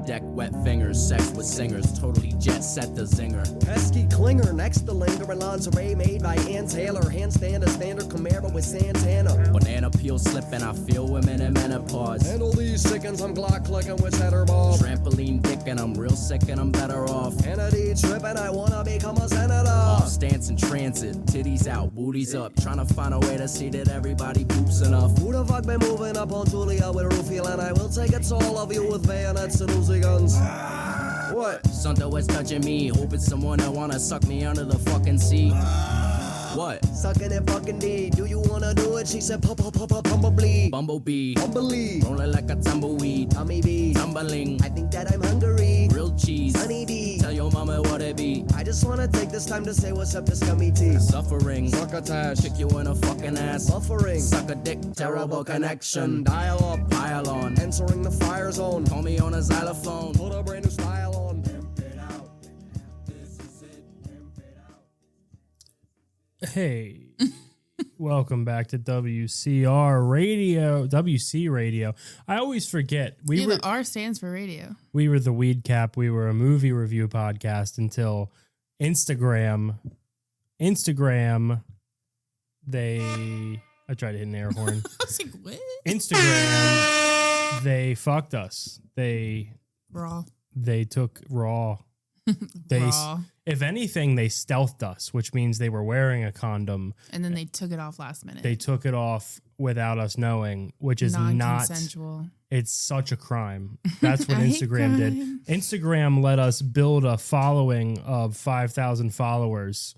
deck, wet fingers, sex with singers, totally jet set the zinger. Pesky clinger, next to linger, and lingerie made by Ann Taylor. Handstand a standard Camaro with Santana. Banana peel slipping, I feel women in menopause. Handle these sickens, I'm Glock clicking with cheddar ball. Trampoline dick and I'm real sick and I'm better off. Kennedy tripping, I wanna become a senator. Off stance in transit, titties out, booties up. Trying to find a way to see that everybody poops enough. Who the fuck been moving up on Julia with Rufio? And I will take it to all of you with bayonets and Uzi guns. What? Something was touching me, hoping someone that wanna suck me under the fucking sea. What? Sucking it fucking D. Do you wanna do it? She said, bumblebee. Bumblebee. Bumblebee. Rolling like a tumbleweed. Tommy B. Tumbling. I think that I'm hungry. Grilled cheese. Honey D. Tell your mama what it be. I just wanna take this time to say what's up to Scummy T. Suffering. Succotash. Kick you in a fucking ass. Buffering. Suck a dick. Terrible connection. Dial up. Pile on. Entering the fire zone. Call me on a xylophone. Put a brand new style on. Hey, welcome back to WC Radio. I always forget The R stands for radio. we were the Weed Cap. We were a movie review podcast until Instagram. I tried to hit an air horn. I was like, what? Instagram, they fucked us. They took raw. Raw. If anything, they stealthed us, which means they were wearing a condom. And then they took it off last minute. They took it off without us knowing, which is not non-consensual. It's such a crime. That's what I hate Instagram did. crime. Instagram let us build a following of 5,000 followers.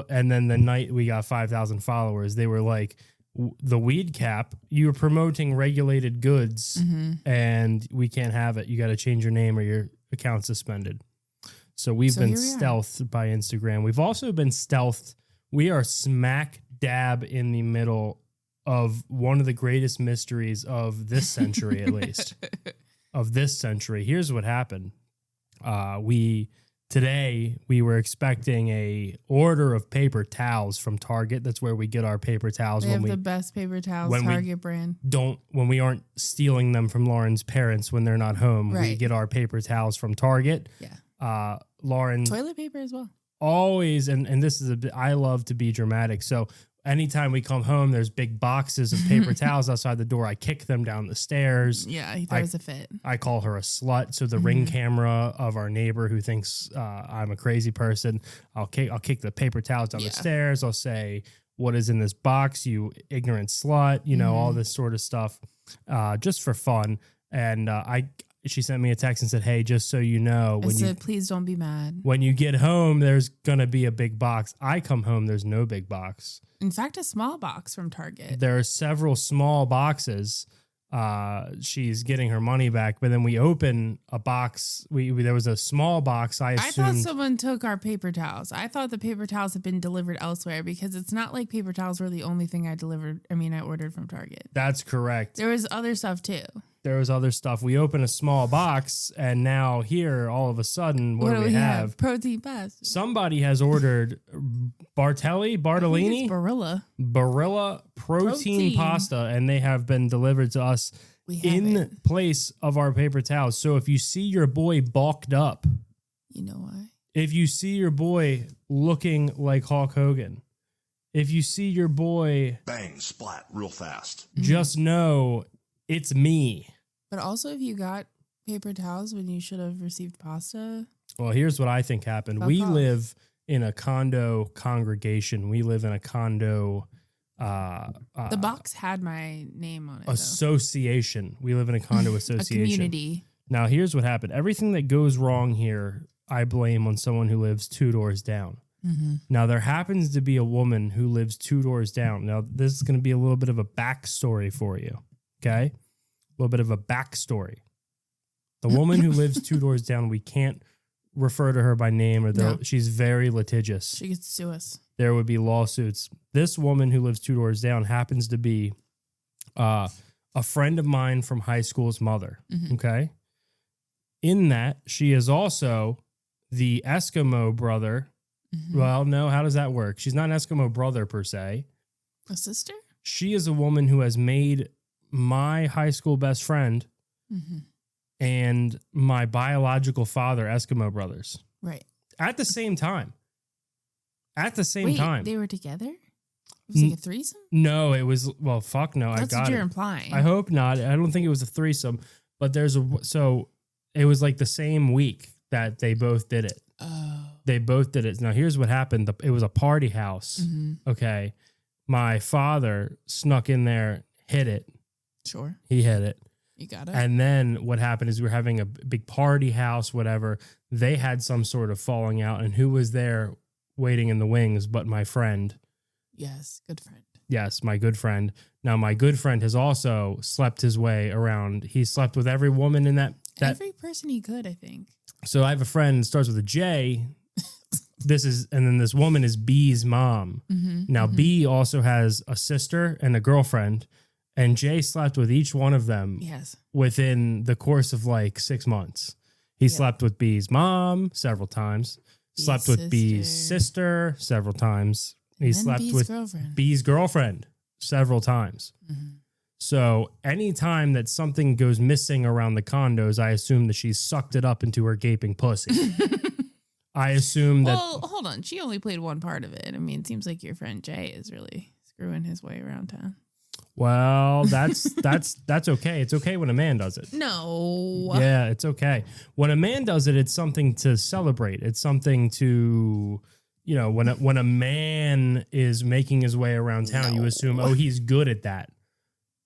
And then the night we got 5,000 followers, they were like, the Weed Cap, you're promoting regulated goods and we can't have it. You got to change your name or your account's suspended. So we've been stealthed by Instagram. We've also been stealthed. We are smack dab in the middle of one of the greatest mysteries of this century, at least. Of this century. Here's what happened. Today we were expecting a order of paper towels from Target. That's where we get our paper towels. They have the best paper towels, Target brand. When we aren't stealing them from Lauren's parents when they're not home, we get our paper towels from Target. Yeah. Lauren, toilet paper as well. Always, and this is I love to be dramatic. So anytime we come home, there's big boxes of paper towels outside the door. I kick them down the stairs. Yeah, he throws a fit. I call her a slut. So the ring camera of our neighbor who thinks I'm a crazy person, I'll kick the paper towels down the stairs. I'll say, "What is in this box, you ignorant slut?" You know, all this sort of stuff, just for fun. And she sent me a text and said, "Hey, just so you know, please don't be mad. When you get home, there's gonna be a big box." I come home, there's no big box. In fact, a small box from Target. There are several small boxes. She's getting her money back, but then we open a box. There was a small box. I thought someone took our paper towels. I thought the paper towels had been delivered elsewhere because it's not like paper towels were the only thing I ordered from Target. That's correct. There was other stuff too. There was other stuff. We open a small box, and now here, all of a sudden, what do we have? Protein pasta. Somebody has ordered Bartellini? Barilla protein pasta, and they have been delivered to us in place of our paper towels. So if you see your boy bulked up, you know why? If you see your boy looking like Hulk Hogan, if you see your boy bang, splat, real fast, just know it's me. But also, if you got paper towels when you should have received pasta. Well, here's what I think happened. We live in a condo congregation. We live in a condo. The box had my name on it. Association. We live in a condo association. A community. Now, here's what happened. Everything that goes wrong here, I blame on someone who lives 2 doors down. Now, there happens to be a woman who lives 2 doors down. Now, this is going to be a little bit of a backstory for you. Okay? A little bit of a backstory. The woman who lives 2 doors down, we can't refer to her by name, or she's very litigious. She gets to sue us. There would be lawsuits. This woman who lives 2 doors down happens to be a friend of mine from high school's mother. Okay? In that, she is also the Eskimo brother. Well, no, how does that work? She's not an Eskimo brother per se. A sister? She is a woman who has made my high school best friend and my biological father, Eskimo brothers, Right. at the same time. At the same Wait, time. they were together? It was like a threesome? No, it was, well, fuck no. That's I got what you're it. implying. I hope not. I don't think it was a threesome, but so it was like the same week that they both did it. Oh. They both did it. Now, here's what happened. It was a party house. Mm-hmm. Okay. My father snuck in there, hit it. Sure. He hit it. You got it. And then what happened is we were having a big party house, whatever. They had some sort of falling out, and who was there waiting in the wings but my friend? Yes. Good friend. Yes, my good friend. Now, my good friend has also slept his way around. He slept with every woman in that. Every person he could, I think. So I have a friend that starts with a J. And then this woman is B's mom. Mm-hmm, Now, B also has a sister and a girlfriend, and Jay slept with each one of them Yes. within the course of like 6 months. He slept with B's mom several times, slept with B's sister several times. He slept B's with girlfriend. B's girlfriend several times. Mm-hmm. So anytime that something goes missing around the condos, I assume that she sucked it up into her gaping pussy. I assume that. Well, hold on. She only played one part of it. I mean, it seems like your friend Jay is really screwing his way around town. Well, that's okay. It's okay when a man does it. No. Yeah, it's okay. When a man does it, it's something to celebrate. It's something to, when a man is making his way around town, you assume, oh, he's good at that.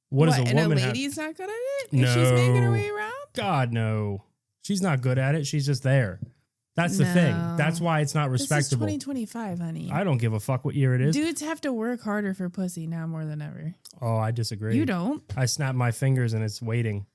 What does a woman and a have? lady's not good at it? No. If she's making her way around? God, no. She's not good at it. She's just there. That's the thing. No. That's why it's not respectable. This is 2025, honey. I don't give a fuck what year it is. Dudes have to work harder for pussy now more than ever. Oh, I disagree. You don't. I snap my fingers and it's waiting.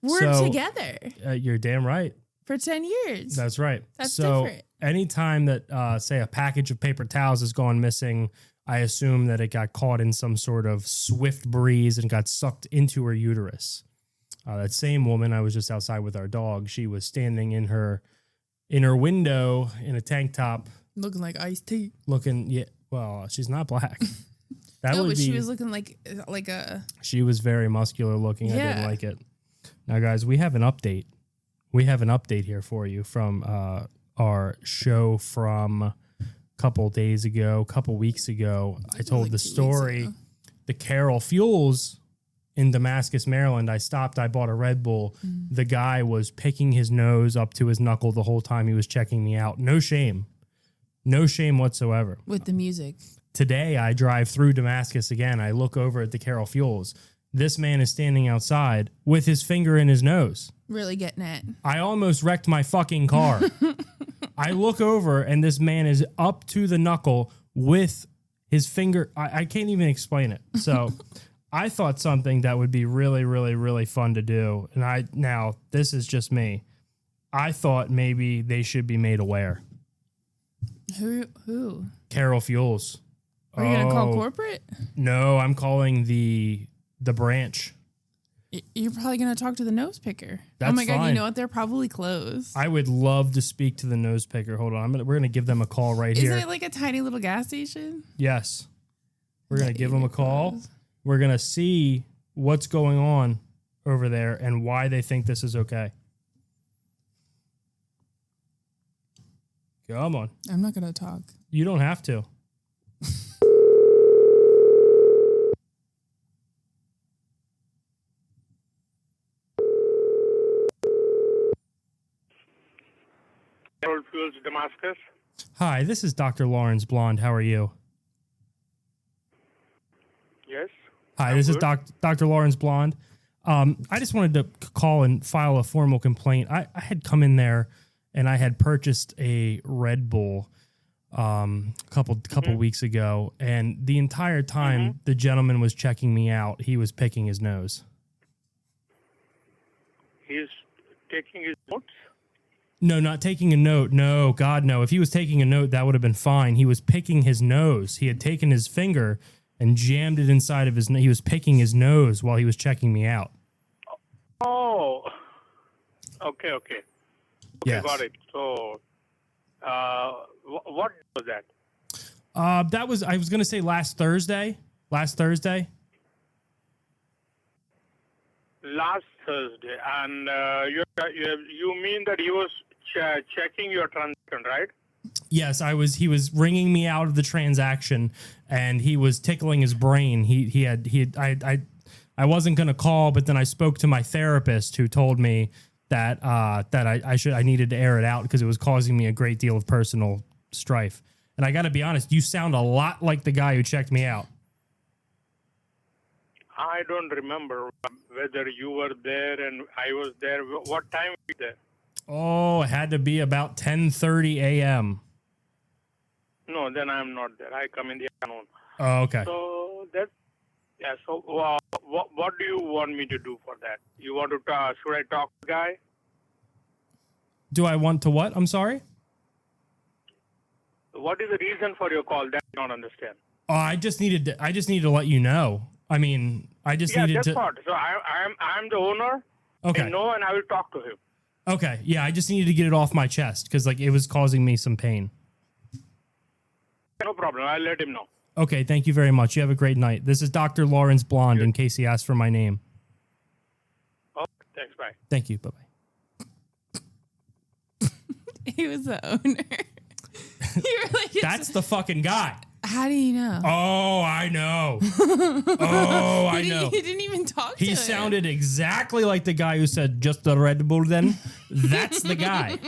We're So, together You're damn right. for 10 years. That's right. That's so different. anytime that, say, a package of paper towels has gone missing, I assume that it got caught in some sort of swift breeze and got sucked into her uterus. That same woman, I was just outside with our dog. She was standing in her window in a tank top, Looking like iced tea. looking. Yeah, well, she's not black. That No, would but be. she was looking like a... She was very muscular looking. I didn't Yeah. like it. Now, guys, we have an update. We have an update here for you from our show from a couple weeks ago. I told like the 2 weeks story. ago. The Carroll Fuels in Damascus, Maryland. I stopped. I bought a Red Bull. The guy was picking his nose up to his knuckle the whole time he was checking me out. No shame. No shame whatsoever. With the music. Today, I drive through Damascus again. I look over at the Carroll Fuels. This man is standing outside with his finger in his nose. Really getting it. I almost wrecked my fucking car. I look over and this man is up to the knuckle with his finger. I can't even explain it. So I thought something that would be really, really, really fun to do. And now this is just me. I thought maybe they should be made aware. Who? Carroll Fuels. Are you going to call corporate? No, I'm calling the branch. You're probably going to talk to the nose picker. That's oh my God, fine. you know what? They're probably closed. I would love to speak to the nose picker. Hold on. We're going to give them a call right here. Isn't it like a tiny little gas station? Yes. We're going to give them a Maybe call. closed. We're going to see what's going on over there and why they think this is okay. Come on. I'm not going to talk. You don't have to. Carroll Fuels, Damascus. Hi, this is Dr. Lawrence Blonde. How are you? Yes. Hi, I'm this is good. Dr. Lawrence Blonde. I just wanted to call and file a formal complaint. I had come in there and I had purchased a Red Bull couple weeks ago, and the entire time the gentleman was checking me out, he was picking his nose. He's taking his notes. No, not taking a note. No, God, no. If he was taking a note, that would have been fine. He was picking his nose. He had taken his finger and jammed it inside of his nose. He was picking his nose while he was checking me out. Oh. Okay. Yes. Got it. So, what was that? I was going to say last Thursday. last Thursday, and you mean that he was checking your transaction, right? Yes, he was ringing me out of the transaction, and he was tickling his brain. I wasn't going to call, but then I spoke to my therapist, who told me that I needed to air it out because it was causing me a great deal of personal strife. And I got to be honest, you sound a lot like the guy who checked me out. I don't remember whether you were there and I was there. What time were you there? Oh, it had to be about 10:30 a.m. No, then I'm not there. I come in the afternoon. Oh, okay. So that, yeah. So what do you want me to do for that? You want to should I talk to the guy? Do I want to what? I'm sorry? What is the reason for your call? That I don't understand. Oh, I just needed to let you know. I mean, I just needed that's to. what. So I'm the owner. Okay. I know, and I will talk to him. Okay. Yeah, I just needed to get it off my chest because it was causing me some pain. No problem. I'll let him know. Okay. Thank you very much. You have a great night. This is Dr. Lawrence Blonde. In case he asked for my name. Oh, thanks. Bye. Thank you. Bye bye. He was the owner. You were like, That's the fucking guy. how do you know? Oh, I know. Oh, I know. He didn't even talk to He him. sounded exactly like the guy who said, just the Red Bull then. That's the guy.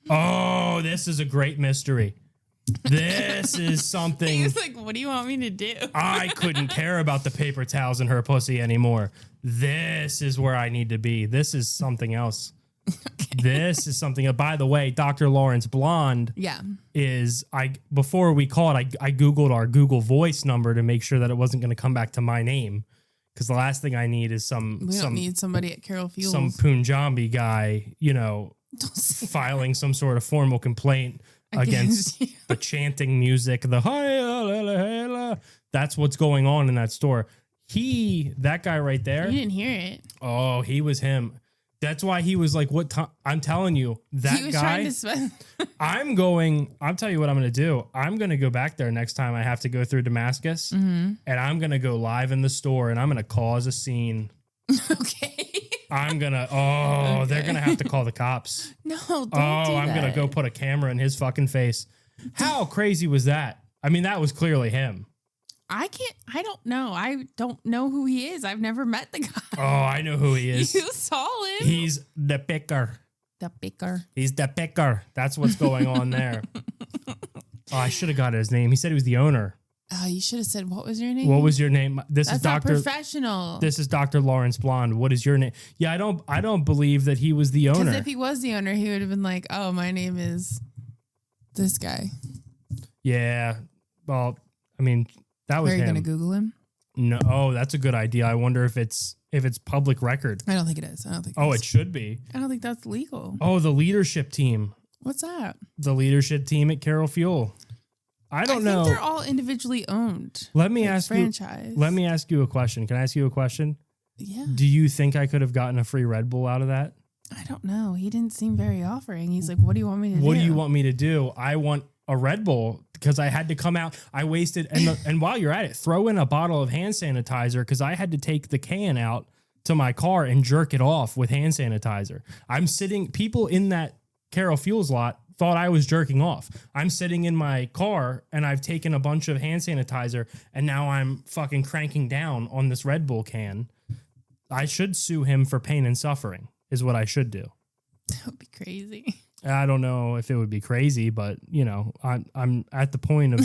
Oh, this is a great mystery. This is something. He was like, what do you want me to do? I couldn't care about the paper towels in her pussy anymore. This is where I need to be. This is something else. Okay. This is something. By the way, Dr. Lawrence Blonde. Yeah. Before we called, I Googled our Google Voice number to make sure that it wasn't going to come back to my name. Because the last thing I need is we don't need somebody at Carroll Fuels. some Punjabi guy, filing some sort of formal complaint against the chanting music, the hi. That's what's going on in that store. That guy right there. You didn't hear it. Oh, he was him. That's why he was like, what time? I'm telling you, that He was guy. trying to spend. I'll tell you what I'm going to do. I'm going to go back there next time I have to go through Damascus, and I'm going to go live in the store, and I'm going to cause a scene. Okay. I'm going to, they're going to have to call the cops. No, don't do I'm going to that. go put a camera in his fucking face. How crazy was that? I mean, that was clearly him. I don't know. I don't know who he is. I've never met the guy. Oh, I know who he is. You saw him. He's the picker. The picker. He's the picker. That's what's going on there. Oh, I should have got his name. He said he was the owner. Oh, you should have said, what was your name? What was your name? This That's is not Dr. professional. This is Dr. Lawrence Blonde. What is your name? Yeah, I don't believe that he was the owner. Because if he was the owner, he would have been like, oh, my name is this guy. Yeah. Well, I mean, that was Are you him. going to Google him? No. Oh, that's a good idea. I wonder if it's public record. I don't think it is. I don't think Oh, it should be. I don't think that's legal. Oh, the leadership team. What's that? The leadership team at Carroll Fuel. I don't know. think they're all individually owned. Let me like ask franchise. you. Let me ask you a question. Can I ask you a question? Yeah. Do you think I could have gotten a free Red Bull out of that? I don't know. He didn't seem very offering. He's like, what do you want me to do? What do you want me to do? I want a Red Bull because I had to come out. I wasted and while you're at it, throw in a bottle of hand sanitizer because I had to take the can out to my car and jerk it off with hand sanitizer. People in that Carroll Fuels lot thought I was jerking off. I'm sitting in my car and I've taken a bunch of hand sanitizer and now I'm fucking cranking down on this Red Bull can. I should sue him for pain and suffering is what I should do. That would be crazy. I don't know if it would be crazy, but I'm at the point of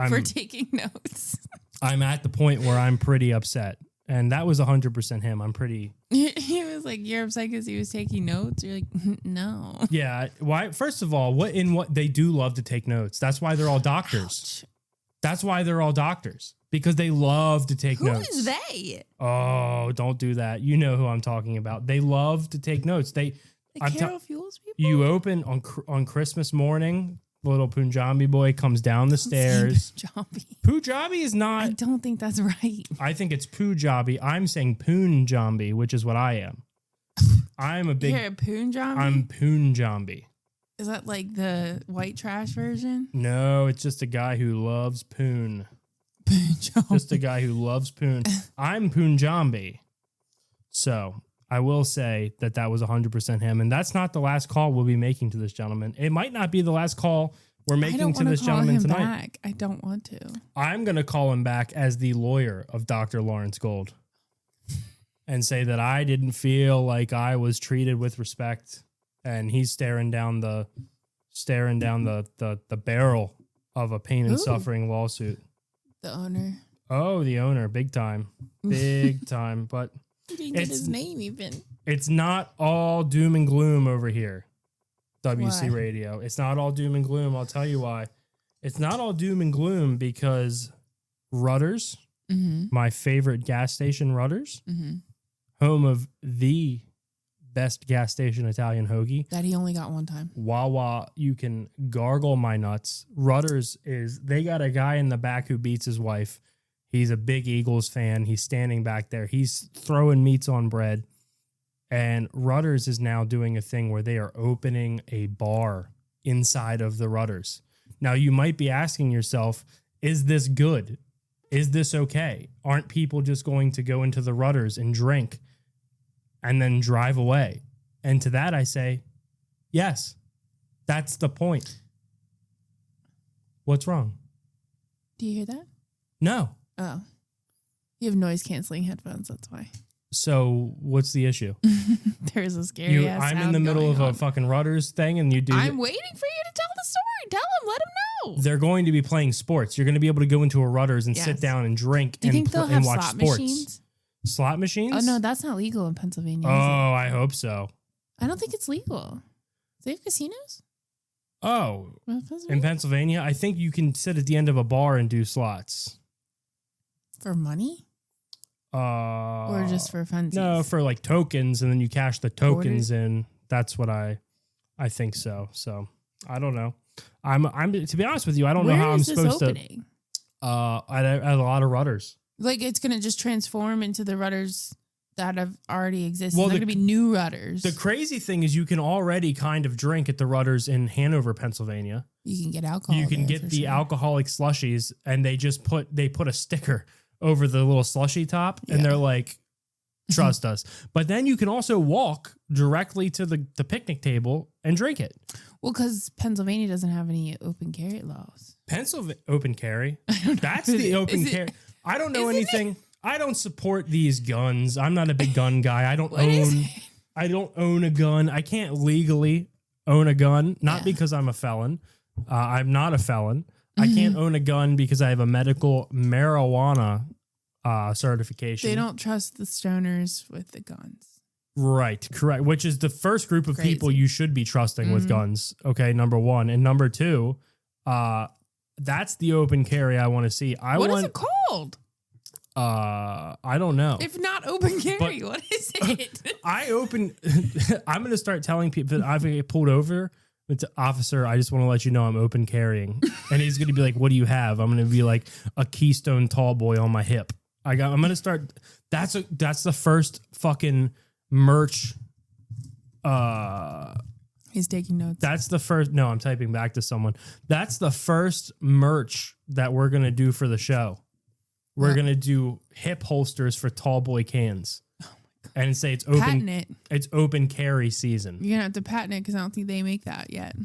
For taking notes. I'm at the point where I'm pretty upset. And that was 100% him. I'm pretty. He was like, you're upset because he was taking notes? You're like, no. Yeah. Why? First of all, what they do love to take notes. That's why they're all doctors. Ouch. That's why they're all doctors because they love to take notes. Who is they? Oh, don't do that. You know who I'm talking about. They love to take notes. The Carroll Fuels people? You open on Christmas morning. Little Punjabi boy comes down the stairs. Punjabi. Punjabi is not. I don't think that's right. I think it's Punjabi. I'm saying Punjabi, which is what I am. I'm a big. You're a Punjabi? I'm Punjabi. Is that like the white trash version? No, it's just a guy who loves poon. Punjabi. Just a guy who loves poon. I'm Punjabi. So I will say that was 100% him. And that's not the last call we'll be making to this gentleman. It might not be the last call we're making to this gentleman tonight. Back. I don't want to. I'm going to call him back as the lawyer of Dr. Lawrence Gold and say that I didn't feel like I was treated with respect. And he's staring down the barrel of a pain and suffering lawsuit. The owner. Oh, the owner, big time. Big time. But You didn't get his name even. it's not all doom and gloom over here. WC Why? Radio. It's not all doom and gloom. I'll tell you why. It's not all doom and gloom because Rudders, my favorite gas station, Rudders, home of the best gas station Italian hoagie. That he only got one time. Wawa, you can gargle my nuts. Rudders they got a guy in the back who beats his wife. He's a big Eagles fan. He's standing back there. He's throwing meats on bread. And Rudders is now doing a thing where they are opening a bar inside of the Rudders. Now, you might be asking yourself, is this good? Is this okay? Aren't people just going to go into the Rudders and drink and then drive away? And to that, I say, yes, that's the point. What's wrong? Do you hear that? No. Oh. You have noise canceling headphones, that's why. So what's the issue? There's a scary ass I'm in sound the middle going of on. a fucking Rudders thing and you do... I'm waiting for you to tell the story. Tell him, let him know. They're going to be playing sports. You're going to be able to go into a Rudders and sit Yes. down and drink Do you think they'll and have watch slot sports. machines? Slot machines? Oh, no, that's not legal in Pennsylvania. Oh, Is I hope so. it? I don't think it's legal. Do they have casinos? Oh, in in Pennsylvania? Pennsylvania, I think you can sit at the end of a bar and do slots. For money? Or just for funsies? No, for like tokens, and then you cash the tokens in. That's what I think so. So I don't know. I'm to be honest with you, I don't know how I'm supposed opening? to. At a lot of Rudders. Like it's gonna just transform into the Rudders that have already existed. Well, They're gonna be new Rudders. The crazy thing is you can already kind of drink at the Rudders in Hanover, Pennsylvania. You can get alcohol. You can there get for the sure. alcoholic slushies, and they put a sticker over the little slushy top, and Yeah. they're like, trust us. But then you can also walk directly to the picnic table and drink it. Well, because Pennsylvania doesn't have any open carry laws. Pennsylvania open carry. don't know. That's Is the it- open is it- carry. I don't know isn't anything. I don't support these guns. I'm not a big gun guy. I don't What is own. it? I don't own a gun. I can't legally own a gun. Not Yeah. because I'm a felon. I'm not a felon. I Mm-hmm. can't own a gun because I have a medical marijuana certification. They don't trust the stoners with the guns. Right, correct. Which is the first group of people Crazy. you should be trusting with Mhm. guns. Okay, number one. And number two, that's the open carry I want to see. What is it called? I don't know. If not open carry, what is it? I'm going to start telling people that I've get pulled over. It's officer, I just want to let you know I'm open carrying. And he's going to be like, what do you have? I'm going to be like a Keystone tall boy on my hip. I'm going to start. That's the first fucking merch. He's taking notes. That's the first. No, I'm typing back to someone. That's the first merch that we're going to do for the show. We're What? going to do hip holsters for tall boy cans. And say it's open. Patent it. It's open carry season. You're gonna have to patent it because I don't think they make that yet.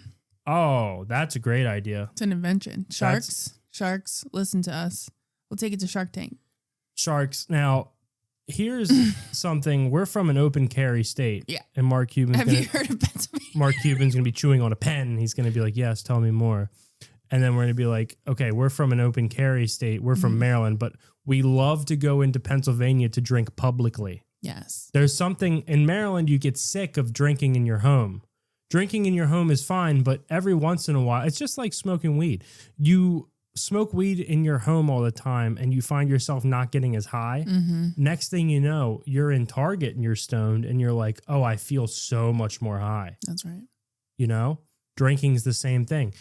Oh, that's a great idea. It's an invention. Sharks, listen to us. We'll take it to Shark Tank. Sharks. Now, here's something. We're from an open carry state. Yeah. And Mark Cuban's Have you heard of Pennsylvania? Mark Cuban's gonna be chewing on a pen. He's gonna be like, "Yes, tell me more." And then we're gonna be like, "Okay, we're from an open carry state. We're from Maryland, but we love to go into Pennsylvania to drink publicly." Yes. There's something in Maryland, you get sick of drinking in your home. Drinking in your home is fine, but every once in a while, it's just like smoking weed. You smoke weed in your home all the time and you find yourself not getting as high. Next thing you know, you're in Target and you're stoned and you're like, oh, I feel so much more high. That's right. You know, drinking's the same thing.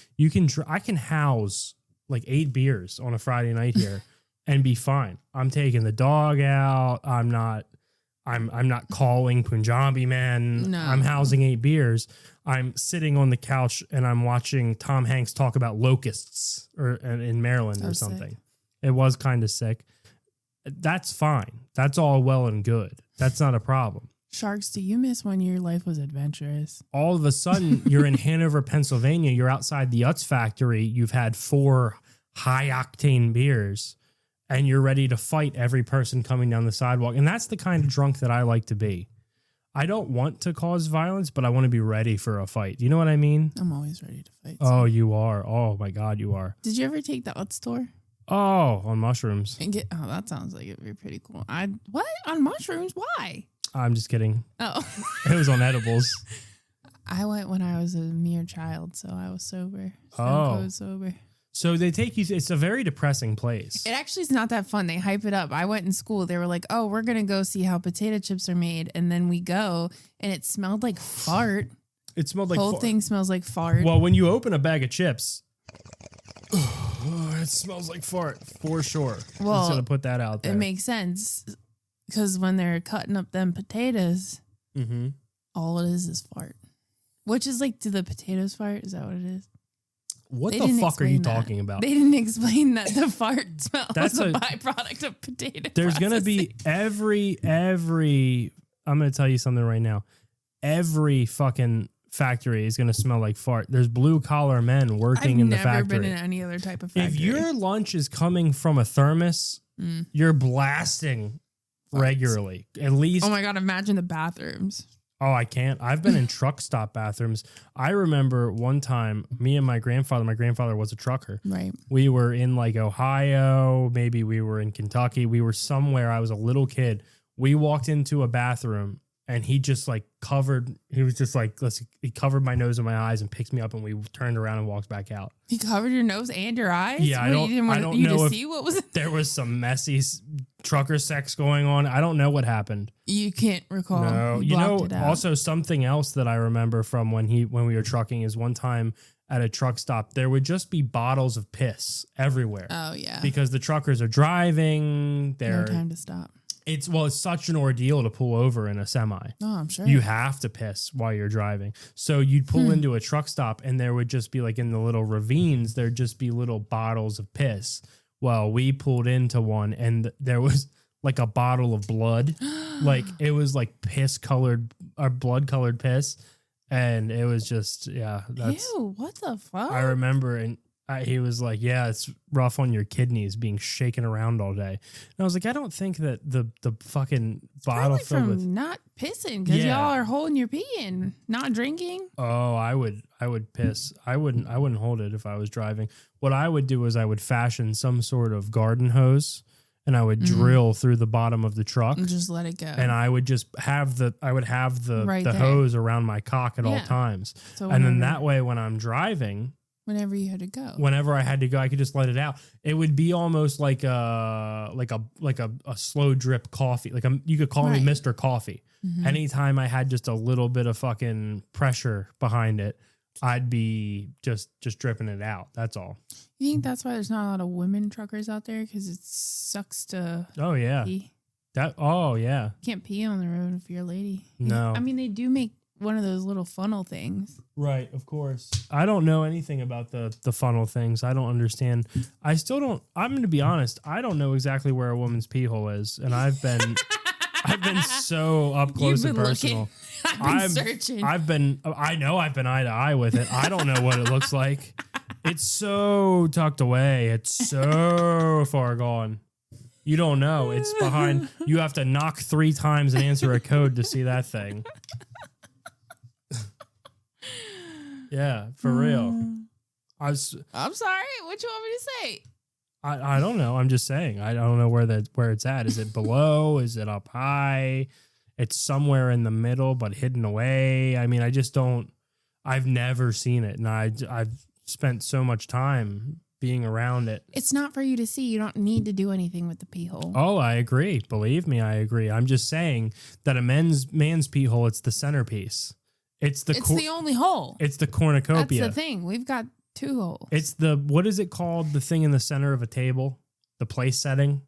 I can house like 8 beers on a Friday night here and be fine. I'm taking the dog out. I'm not calling Punjabi man. No. I'm housing 8 beers. I'm sitting on the couch and I'm watching Tom Hanks talk about locusts in Maryland or That's something. sick. It was kind of sick. That's fine. That's all well and good. That's not a problem. Sharks, do you miss when your life was adventurous? All of a sudden, you're in Hanover, Pennsylvania. You're outside the Utz factory. You've had 4 high-octane beers, and you're ready to fight every person coming down the sidewalk. And that's the kind of drunk that I like to be. I don't want to cause violence, but I want to be ready for a fight. You know what I mean? I'm always ready to fight. Oh, you are. Oh, my God, you are. Did you ever take the Utz tour? Oh, on mushrooms. And that sounds like it'd be pretty cool. What? On mushrooms? Why? I'm just kidding. Oh. It was on edibles. I went when I was a mere child, so I was sober. Oh. I was sober. So they take you, it's a very depressing place. It actually is not that fun. They hype it up. I went in school. They were like, oh, we're going to go see how potato chips are made. And then we go, and it smelled like fart. It smelled like The whole fart. thing smells like fart. Well, when you open a bag of chips, it smells like fart for sure. Well, I'm just gonna put that out there. It makes sense because when they're cutting up them potatoes, all it is fart. Which is like, do the potatoes fart? Is that what it is? What They the didn't fuck are you explain that. talking about? They didn't explain that the fart smell That's was a a- byproduct of potato There's gonna be every. I'm gonna tell you something right now. Every fucking factory is gonna smell like fart. There's blue collar men working in the factory. I've never been in any other type of factory. If your lunch is coming from a thermos, you're blasting regularly. At least. Oh my God, imagine the bathrooms. Oh, I can't. I've been in truck stop bathrooms. I remember one time, me and my grandfather was a trucker. Right. We were in like Ohio, maybe we were in Kentucky. We were somewhere. I was a little kid. We walked into a bathroom and he just like he covered my nose and my eyes and picked me up and we turned around and walked back out. He covered your nose and your eyes? Yeah, I don't know to if see what was it? there was some messy trucker sex going on. I don't know what happened. You can't recall. No, You blocked you it know, out. also something else that I remember from when we were trucking is one time at a truck stop, there would just be bottles of piss everywhere. Oh yeah. Because the truckers are driving. No time to stop. It's such an ordeal to pull over in a semi. Oh, I'm sure. You have to piss while you're driving. So you'd pull into a truck stop and there would just be like in the little ravines, there'd just be little bottles of piss. Well, we pulled into one and there was like a bottle of blood. Like it was like piss colored or blood colored piss. And it was just, yeah. Ew, what the fuck? I remember and he was like, yeah, it's rough on your kidneys being shaken around all day. And I was like, I don't think that the fucking bottle Probably filled from with. not pissing because Yeah. y'all are holding your pee and not drinking. Oh, I would piss. I wouldn't hold it if I was driving. What I would do is I would fashion some sort of garden hose and I would drill through the bottom of the truck. And just let it go. And I would just have the Right the there. hose around my cock at all Yeah. times. So And then whenever- that way when I'm driving, whenever you had to go. whenever I had to go, I could just let it out. It would be almost like a slow drip coffee. Like you could call me Right. Mr. Coffee. Anytime I had just a little bit of fucking pressure behind it, I'd be just dripping it out. That's all. You think that's why there's not a lot of women truckers out there? Because it sucks to Oh yeah. pee. Oh yeah. You can't pee on the road if you're a lady. No. I mean, they do make one of those little funnel things. Right, of course. I don't know anything about the funnel things. I don't understand. I still don't. I'm going to be honest. I don't know exactly where a woman's pee hole is, and I've been so up close and personal. looking. I've been searching. I know I've been eye to eye with it. I don't know what it looks like. It's so tucked away. It's so far gone. You don't know. It's behind. You have to knock 3 times and answer a code to see that thing. Yeah, for real. I'm sorry. What you want me to say? I don't know. I'm just saying. I don't know where it's at. Is it below? Is it up high? It's somewhere in the middle, but hidden away. I mean, I just don't. I've never seen it, and I've spent so much time being around it. It's not for you to see. You don't need to do anything with the pee hole. Oh, I agree. Believe me, I agree. I'm just saying that a man's pee hole. It's the centerpiece. It's the only hole. It's the cornucopia. That's the thing. We've got 2 holes. It's what is it called? The thing in the center of a table, the place setting.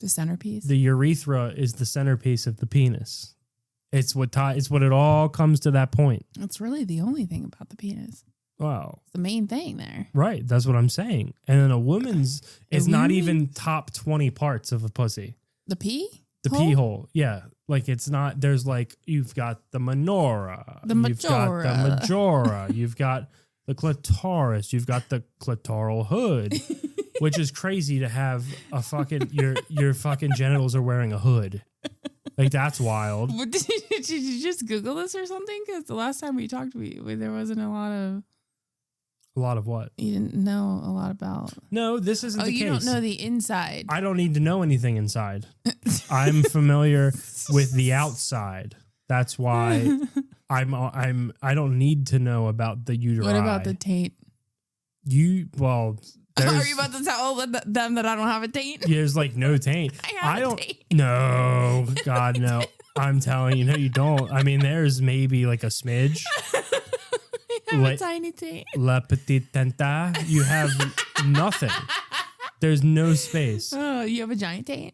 The centerpiece. The urethra is the centerpiece of the penis. It's what it all comes to that point. That's really the only thing about the penis. Wow. It's the main thing there. Right. That's what I'm saying. And then a woman's is not women's? even top 20 parts of a pussy. The pee? The pee hole. Yeah. Like it's not. There's like you've got the menorah, The you've got the majora, you've got the clitoris, you've got the clitoral hood, which is crazy to have a fucking your fucking genitals are wearing a hood. Like that's wild. Did you just Google this or something? Because the last time we talked, there wasn't a lot of. A lot of what? You didn't know a lot about. No, this isn't the case. Oh, you don't know the inside. I don't need to know anything inside. I'm familiar with the outside. That's why I don't need to know about the uteri. What about the taint? Are you about to tell them that I don't have a taint? There's like no taint. I don't. Taint. No, God, no. I'm telling you, no, you don't. I mean, there's maybe like a smidge. I have a tiny taint. La petite tenta. You have nothing. There's no space. Oh, you have a giant taint?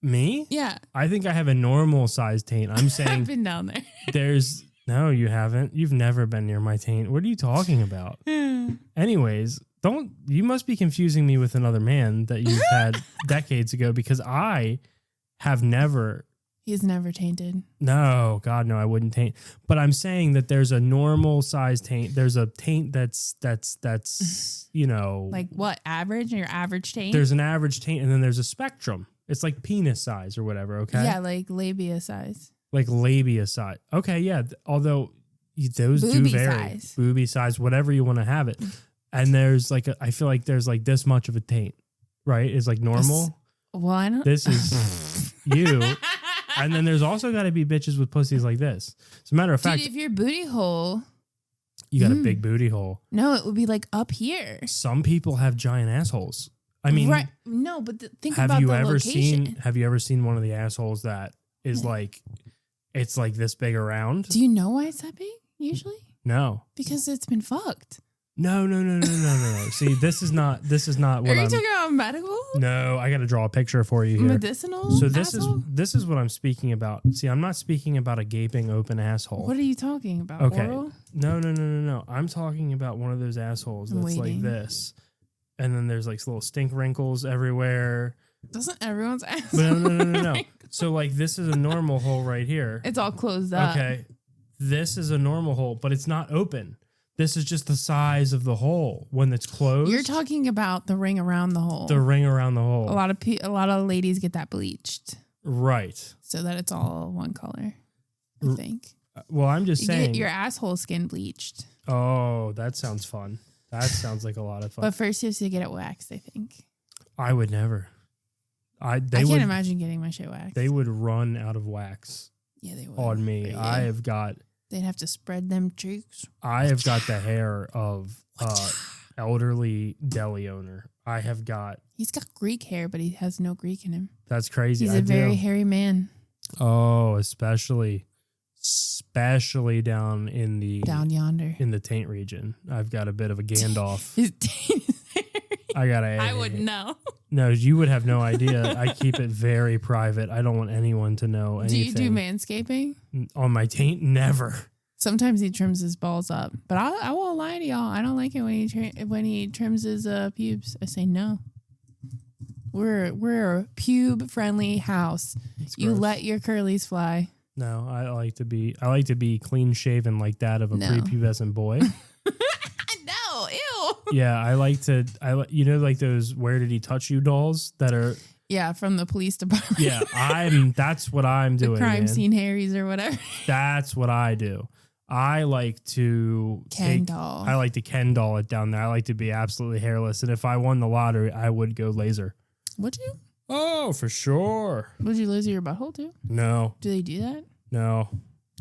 Me? Yeah. I think I have a normal sized taint. I'm saying I've been down there. No, you haven't. You've never been near my taint. What are you talking about? Anyways, you must be confusing me with another man that you've had decades ago because I have never. He's never tainted. No, God, no, I wouldn't taint. But I'm saying that there's a normal size taint. There's a taint that's like what, average? Your average taint? There's an average taint and then there's a spectrum. It's like penis size or whatever, okay? Yeah, like labia size. Like labia size. Okay, yeah. Although those Boobie do vary. size. Booby size, whatever you want to have it. And there's like, I feel like there's like this much of a taint, right? Is like normal. Well, I don't. This is you. And then there's also got to be bitches with pussies like this. As a matter of fact, Dude, if your booty hole. you got a big booty hole. No, it would be like up here. Some people have giant assholes. I mean, right? No, but think have about you the ever location. have you ever seen one of the assholes that is like, it's like this big around? Do you know why it's that big usually? No. Because it's been fucked. No. See, this is not what Are you I'm talking about medical? No, I got to draw a picture for you here. Medicinal? So asshole? this is what I'm speaking about. See, I'm not speaking about a gaping open asshole. What are you talking about? Okay. Oral? No. I'm talking about one of those assholes I'm that's waiting. like this. And then there's like little stink wrinkles everywhere. Doesn't everyone's ass? But no. So like this is a normal hole right here. It's all closed up. Okay. This is a normal hole, but it's not open. This is just the size of the hole when it's closed. You're talking about the ring around the hole. The ring around the hole. A lot of ladies get that bleached Right. so that it's all one color. I think. Well, I'm just You saying. get your asshole skin bleached. Oh, that sounds fun. That sounds like a lot of fun. But first you have to get it waxed, I think. I would never. I can't imagine getting my shit waxed. They would run out of wax Yeah, they would. on me. Yeah. They'd have to spread them cheeks. I have got the hair of elderly deli owner. I have got. He's got Greek hair, but he has no Greek in him. That's crazy. He's a very hairy man. Oh, especially down yonder in the taint region. I've got a bit of a Gandalf. His taint is hairy. I wouldn't know. No, you would have no idea. I keep it very private. I don't want anyone to know anything. Do you do manscaping? On my taint? Never. Sometimes he trims his balls up, but I won't lie to y'all. I don't like it when he trims his pubes. I say no. We're a pube friendly house. You let your curlies fly. No, I like to be clean shaven like that of a prepubescent boy. No, ew. Yeah, I like like those "Where Did He Touch You" dolls that are. Yeah, from the police department. Yeah, that's what I'm doing. The crime scene Harry's or whatever. That's what I do. I like to Ken doll. I like to Ken doll it down there. I like to be absolutely hairless. And if I won the lottery, I would go laser. Would you? Oh, for sure. Would you laser your butthole too? No. Do they do that? No.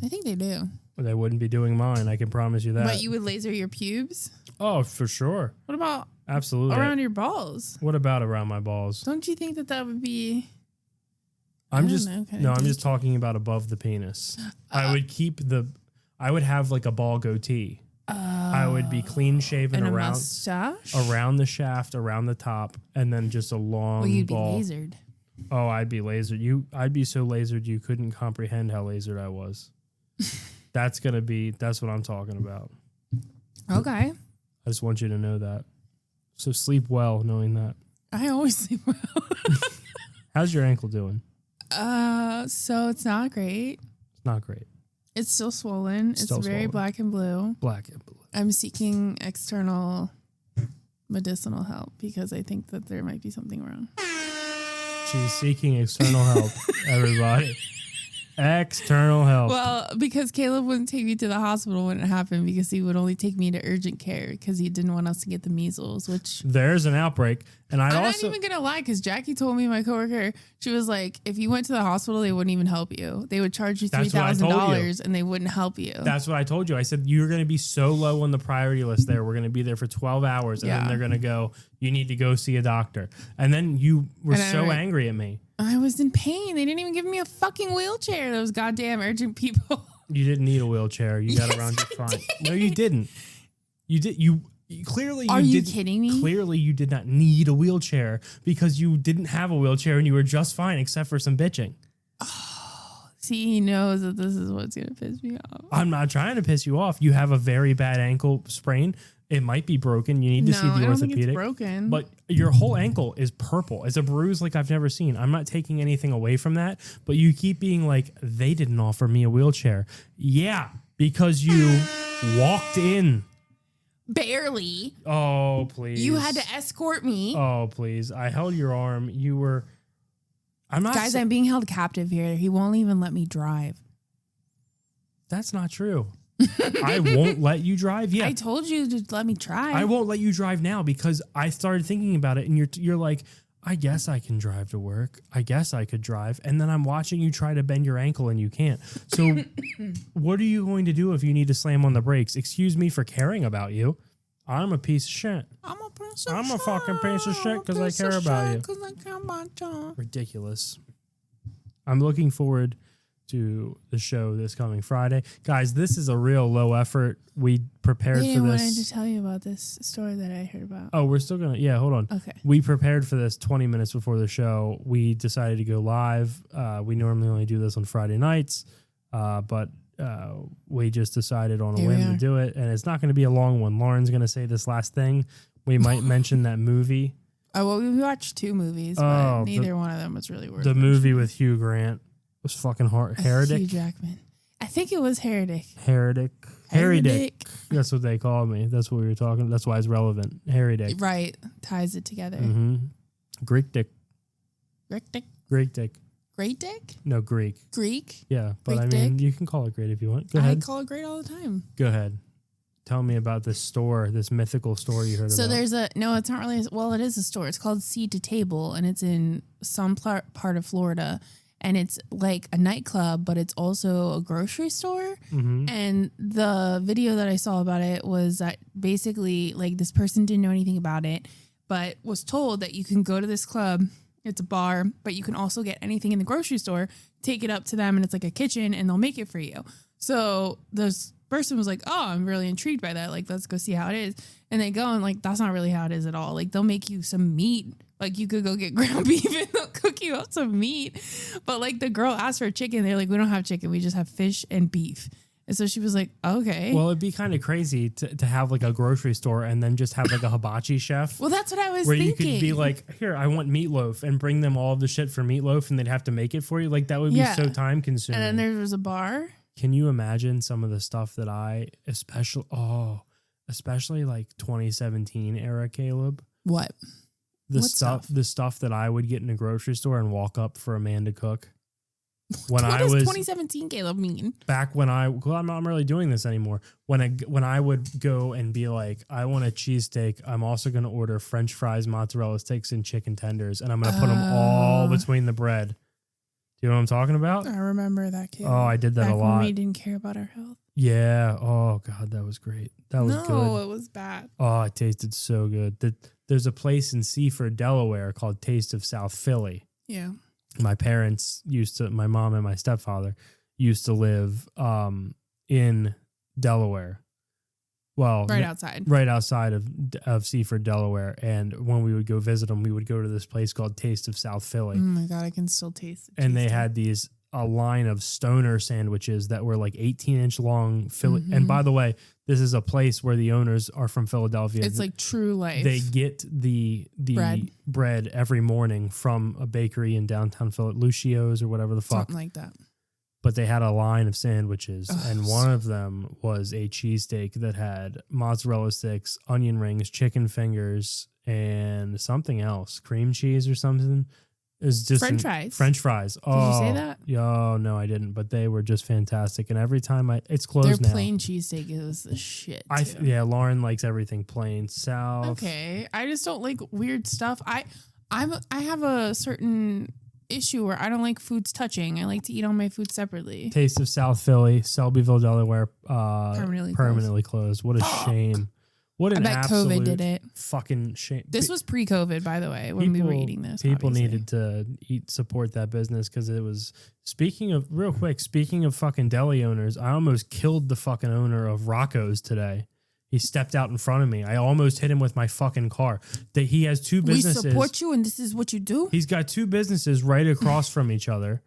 I think they do. They wouldn't be doing mine. I can promise you that. But you would laser your pubes? Oh, for sure. What about absolutely around your balls? What about around my balls? Don't you think that would be? I'm just talking about above the penis. I would have like a ball goatee. I would be clean shaven and around a mustache? around the shaft, around the top, and then just a long well, you'd ball. be lasered. Oh, I'd be lasered. I'd be so lasered you couldn't comprehend how lasered I was. That's what I'm talking about. Okay. I just want you to know that. So sleep well knowing that. I always sleep well. How's your ankle doing? So it's not great. It's not great. It's still swollen. Still It's very swollen. black and blue. Black and blue. I'm seeking external medicinal help because I think that there might be something wrong. She's seeking external help, everybody. External help. Well, because Caleb wouldn't take me to the hospital when it happened because he would only take me to urgent care because he didn't want us to get the measles, which There's an outbreak. And I'm also not even going to lie because Jackie told me, my coworker, she was like, if you went to the hospital, they wouldn't even help you. They would charge you That's what I told $3,000 and they wouldn't help you. That's what I told you. I said, you're going to be so low on the priority list there. We're going to be there for 12 hours. And then Yeah. they're going to go, you need to go see a doctor. And then you were And I'm so like, angry at me. I was in pain. They didn't even give me a fucking wheelchair. Those goddamn urgent people. You didn't need a wheelchair. You got Yes, around just I fine. No, you didn't. You did. You clearly. Are you didn't- kidding me? Clearly, you did not need a wheelchair because you didn't have a wheelchair and you were just fine, except for some bitching. See, he knows that this is what's going to piss me off. I'm not trying to piss you off. You have a very bad ankle sprain. It might be broken. You need to see No, the I don't think orthopedic. it's broken. But your whole ankle is purple. It's a bruise like I've never seen. I'm not taking anything away from that, but you keep being like, they didn't offer me a wheelchair. Yeah, because you walked in. Barely. Oh, please. You had to escort me. Oh, please. I held your arm. You were. I'm not. Guys, I'm being held captive here. He won't even let me drive. That's not true. I won't let you drive. Yeah. I told you to let me try. I won't let you drive now because I started thinking about it and you're like, I guess I can drive to work. I guess I could drive. And then I'm watching you try to bend your ankle and you can't. So what are you going to do if you need to slam on the brakes? Excuse me for caring about you. I'm a piece of shit. I'm a piece of I'm a shit. fucking piece of shit 'cause I Piece of care about shit you. 'cause I care about you. Ridiculous. I'm looking forward to the show this coming Friday. Guys, this is a real low effort. We prepared I for wanted this. to tell you about this story that I heard about. Oh, we're still going to, yeah, hold on. Okay. We prepared for this 20 minutes before the show. We decided to go live. We normally only do this on Friday nights, but we just decided on a Here we whim to are. do it. And it's not going to be a long one. Lauren's going to say this last thing. We might mention that movie, Oh, well, we watched two movies, Oh, but neither one of them was really worth the it. movie with Hugh Grant. It was fucking hard. Hugh Heretic. Jackman. I think it was Heretic. Heretic. Harry Dick. Heretic. That's what they call me. That's what we were talking. That's why it's relevant. Harry Dick. Right. Ties it together. Mm-hmm. Greek dick. Greek dick. Greek dick. Great dick? No, Greek. Greek? Yeah, but Greek I mean, dick? you can call it great if you want. Go I ahead. call it great all the time. Go ahead. Tell me about this store, this mythical store you heard So about. there's no, it's not really, well, it is a store. It's called Seed to Table and it's in some part of Florida. And it's like a nightclub, but it's also a grocery store. Mm-hmm. And the video that I saw about it was that basically like this person didn't know anything about it, but was told that you can go to this club. It's a bar, but you can also get anything in the grocery store, take it up to them, and it's like a kitchen, and they'll make it for you. So this person was like, oh, I'm really intrigued by that. Like, let's go see how it is. And they go and like, that's not really how it is at all. Like, they'll make you some meat. Like, you could go get ground beef and they'll cook you up some meat. But like the girl asked for chicken. They're like, we don't have chicken. We just have fish and beef. And so she was like, okay. Well, it'd be kind of crazy to have like a grocery store and then just have like a hibachi chef. Well, that's what I was where thinking. you could be like, here, I want meatloaf and bring them all of the shit for meatloaf and they'd have to make it for you. Like that would be Yeah. so time consuming. And then there was a bar. Can you imagine some of the stuff that especially like 2017 era, Caleb? What? The What the stuff that I would get in a grocery store and walk up for a man to cook. When What I does was 2017 Caleb mean? back when I'm not really doing this anymore. When I would go and be like, I want a cheesesteak. I'm also going to order French fries, mozzarella sticks, and chicken tenders, and I'm going to put them all between the bread. Do you know what I'm talking about? I remember that kid. Oh, I did that Back a lot. when we didn't care about our health. Yeah. Oh God, that was great. That was No, good. it was bad. Oh, it tasted so good. There's a place in Seaford, Delaware called Taste of South Philly. Yeah. My mom and my stepfather used to live in Delaware. Well, Right outside. right outside of Seaford, Delaware. And when we would go visit them, we would go to this place called Taste of South Philly. Oh my God, I can still taste it. And they had these a line of stoner sandwiches that were like 18-inch long. And by the way, this is a place where the owners are from Philadelphia. It's like true life. They get the bread every morning from a bakery in downtown Philadelphia, Lucio's or whatever the fuck. Something like that. But they had a line of sandwiches, and one of them was a cheesesteak that had mozzarella sticks, onion rings, chicken fingers, and something else, cream cheese or something. It was just French fries. French fries. Did you say that? Oh, no, I didn't. But they were just fantastic. And every time it's closed now. Their plain cheesesteak is the shit. Yeah, Lauren likes everything plain. South. Okay, I just don't like weird stuff. I have a certain issue where I don't like foods touching. I like to eat all my food separately. Taste of South Philly, Selbyville, Delaware, permanently closed. What a shame. What an I bet absolute COVID did it. Fucking shame. This was pre-COVID, by the way, when we were eating this. People obviously. needed to support that business because it was. Speaking of fucking deli owners, I almost killed the fucking owner of Rocco's today. He stepped out in front of me. I almost hit him with my fucking car. He has two businesses. We support you, and this is what you do. He's got two businesses right across from each other,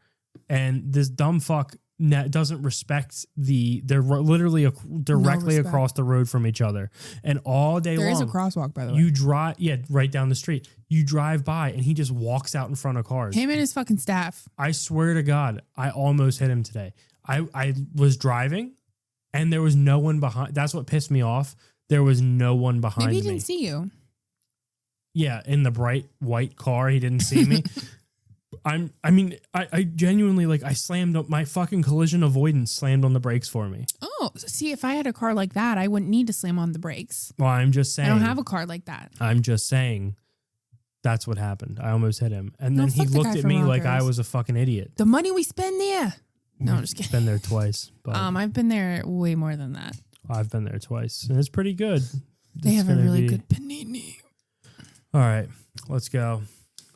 and this dumb fuck doesn't respect they're literally directly across the road from each other, and all day long. There is a crosswalk, by the way. You drive, right down the street. You drive by, and he just walks out in front of cars. Him and his fucking staff. I swear to God, I almost hit him today. I was driving, and there was no one behind. That's what pissed me off. There was no one behind me. Maybe he didn't see you. Yeah, in the bright white car, he didn't see me. I genuinely, like, I slammed up my fucking collision avoidance, slammed on the brakes for me. Oh, see, if I had a car like that, I wouldn't need to slam on the brakes. Well, I'm just saying. I don't have a car like that. I'm just saying that's what happened. I almost hit him. And then he looked at me like I was a fucking idiot. The money we spend there. No, I'm just kidding. Been there twice. But I've been there way more than that. I've been there twice, and it's pretty good. They have a really good panini. All right, let's go.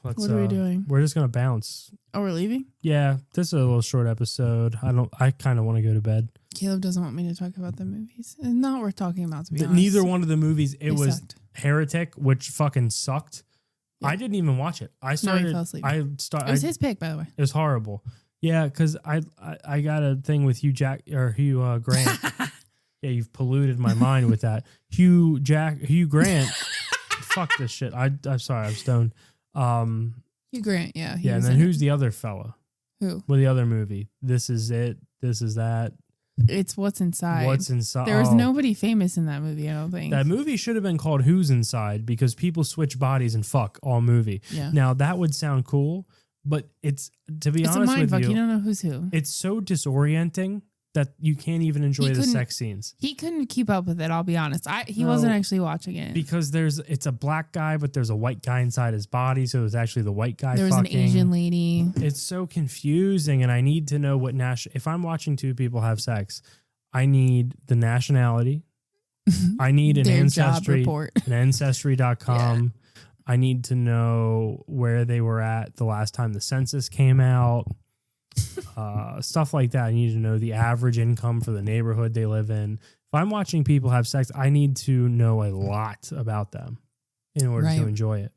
What are we doing? We're just gonna bounce. Oh, we're leaving? Yeah, this is a little short episode. I kind of want to go to bed. Caleb doesn't want me to talk about the movies. It's not worth talking about, to be honest. Neither one of the movies. It was sucked. Heretic, which fucking sucked. Yeah. I didn't even watch it. He fell asleep. It was his pick, by the way. It was horrible. Yeah, because I got a thing with Hugh Grant. Yeah, you've polluted my mind with that. Hugh Grant. Fuck this shit. I'm sorry, I'm stoned. Hugh Grant, yeah. Yeah, and then who's the other fella? Who? Well, the other movie. This Is It. This Is That. It's What's Inside. What's Inside. There was nobody famous in that movie, I don't think. That movie should have been called Who's Inside because people switch bodies and fuck all movie. Yeah. Now, that would sound cool, but it's, to be honest with you. It's a mindfuck. You don't know who's who. It's so disorienting that you can't even enjoy the sex scenes. He couldn't keep up with it, I'll be honest. He wasn't actually watching it. Because it's a black guy, but there's a white guy inside his body, so it's actually the white guy There was fucking. an Asian lady. It's so confusing, and I need to know what if I'm watching two people have sex, I need the nationality. I need an ancestry report. An ancestry.com. Yeah. I need to know where they were at the last time the census came out. Stuff like that. I need to know the average income for the neighborhood they live in. If I'm watching people have sex, I need to know a lot about them in order to enjoy it.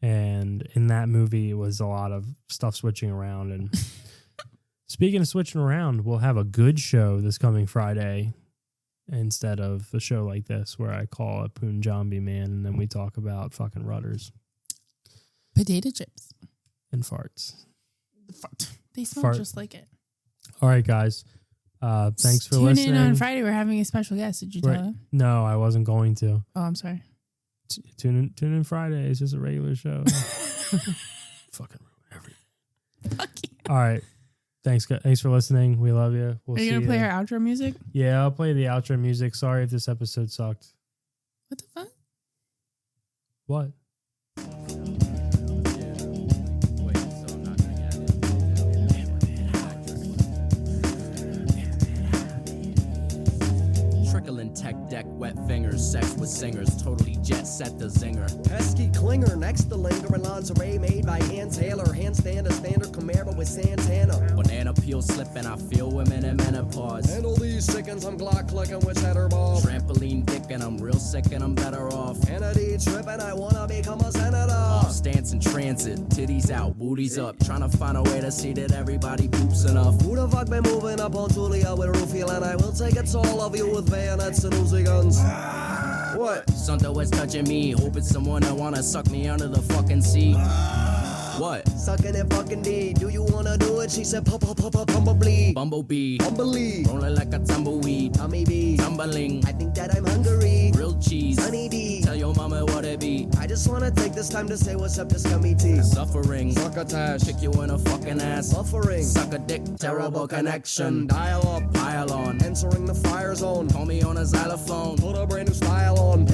And in that movie, it was a lot of stuff switching around. And speaking of switching around, we'll have a good show this coming Friday instead of a show like this where I call a Punjabi man and then we talk about fucking rudders. Potato chips. And farts. They smell just like it. All right, guys. Thanks for listening. Tune in on Friday. We're having a special guest. Did you tell them? No, I wasn't going to. Oh, I'm sorry. Tune in Friday. It's just a regular show. Fucking ruin everything. Fuck you. All right. Thanks for listening. We love you. Are you going to play our outro music? Yeah, I'll play the outro music. Sorry if this episode sucked. What the fuck? What? Tech deck, wet fingers, sex with singers, totally jet set the zinger. Pesky clinger next to linger in lingerie made by Ann Taylor. Handstand a standard Camaro with Santana. Banana peel slipping, I feel women in menopause. Handle these chickens, I'm Glock clicking with cheddar ball. Trampoline dick and I'm real sick and I'm better off. Kennedy tripping, I wanna become a senator. Off stance in transit, titties out, booties up. Trying to find a way to see that everybody poops enough. Who the fuck been moving up on Julia with a roofie and I will take it to all of you with bayonets and Uzi guns. What? Something was touching me, hoping someone that wanna suck me under the fucking sea. What? Sucking it fucking D. Do you wanna do it? She said, bumblebee. Bumblebee, Bumblebee. rolling like a tumbleweed. Tommy B. Tumbling, I think that I'm hungry. grilled cheese. Honey D. Tell your mama what it be. I just wanna take this time to say what's up to Scummy T. Suffering, Succotash. kick you in a fucking ass. Buffering. Suck a dick, terrible connection. Dial up. Pile on, Entering the fire zone. call me on a xylophone. Put a brand new style on.